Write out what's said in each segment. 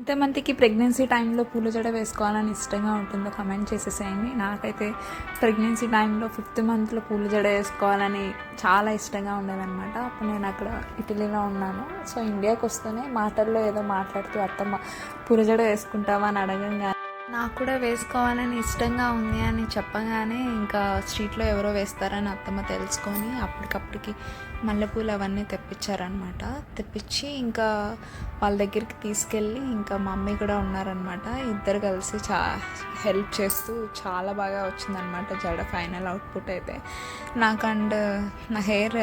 ఎంతమందికి ప్రెగ్నెన్సీ టైంలో పూల జడ వేసుకోవాలని ఇష్టంగా ఉంటుందో కమెంట్ చేసేసేయండి. నాకైతే ప్రెగ్నెన్సీ టైంలో 5th మంత్లో పూల జడ వేసుకోవాలని చాలా ఇష్టంగా ఉండేదన్నమాట. అప్పుడు నేను అక్కడ ఇటలీలో ఉన్నాను. సో ఇండియాకి వస్తేనే మాటల్లో ఏదో మాట్లాడుతూ అత్తమ్మ పూల జడ వేసుకుంటావా అని అడగంగా నాకు కూడా వేసుకోవాలని ఇష్టంగా ఉంది అని చెప్పగానే ఇంకా స్ట్రీట్లో ఎవరో వేస్తారని అత్తమ్మ తెలుసుకొని అప్పటికప్పటికి మల్లెపూలు అవన్నీ తెప్పించారనమాట. తెప్పించి ఇంకా వాళ్ళ దగ్గరికి తీసుకెళ్ళి ఇంకా మమ్మీ కూడా ఉన్నారనమాట. ఇద్దరు కలిసి హెల్ప్ చేస్తూ చాలా బాగా వచ్చిందనమాట జడ ఫైనల్ అవుట్పుట్ అయితే. నాకు నా హెయిర్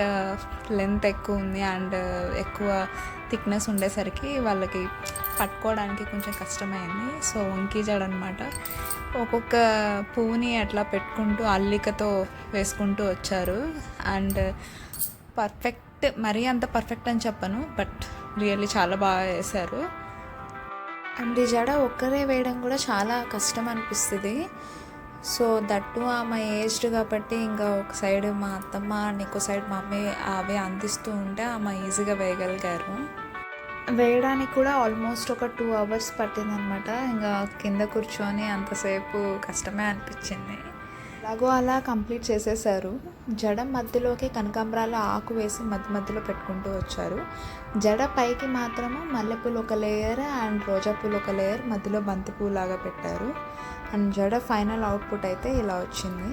లెంత్ ఎక్కువ ఉంది అండ్ ఎక్కువ థిక్నెస్ ఉండేసరికి వాళ్ళకి పట్టుకోవడానికి కొంచెం కష్టమైంది. సో వంకీ జడ అనమాట. ఒక్కొక్క పువ్వుని అట్లా పెట్టుకుంటూ అల్లికతో వేసుకుంటూ వచ్చారు. అండ్ పర్ఫెక్ట్, మరీ అంత పర్ఫెక్ట్ అని చెప్పను, బట్ రియల్లీ చాలా బాగా వేశారు. అండ్ ఈ జడ ఒక్కరే వేయడం కూడా చాలా కష్టం అనిపిస్తుంది. సో దట్టు ఆమె ఏజ్డ్ కాబట్టి ఇంకా ఒక సైడ్ మా అత్తమ్మ అండ్ ఇంకో సైడ్ మమ్మీ అవి అందిస్తూ ఉంటే ఆమె ఈజీగా వేయగలిగారు. వేయడానికి కూడా ఆల్మోస్ట్ ఒక 2 hours పట్టిందనమాట. ఇంకా కింద కూర్చొని అంతసేపు కష్టమే అనిపించింది. ఎలాగో అలా కంప్లీట్ చేసేసారు. జడ మధ్యలోకి కనకాంబరాల ఆకు వేసి మధ్య మధ్యలో పెట్టుకుంటూ వచ్చారు. జడ పైకి మాత్రము మల్లెపూలు ఒక లేయర్ అండ్ రోజా పూలు ఒక లేయర్, మధ్యలో బంతిపూ లాగా పెట్టారు. అండ్ జడ ఫైనల్ అవుట్పుట్ అయితే ఇలా వచ్చింది.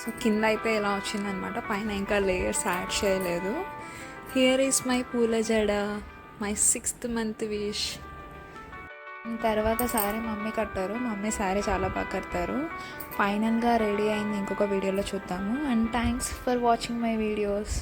సో కింద అయితే ఇలా వచ్చిందనమాట. పైన ఇంకా లేయర్స్ యాడ్ చేయలేదు. హియర్ ఈస్ మై పూల జడ, మై 6th month విష్. తర్వాత శారీ మమ్మీ కట్టారు. మమ్మీ శారీ చాలా బాగా కడతారు. ఫైనల్గా రెడీ అయింది. ఇంకొక వీడియోలో చూద్దాము. And thanks for watching my videos.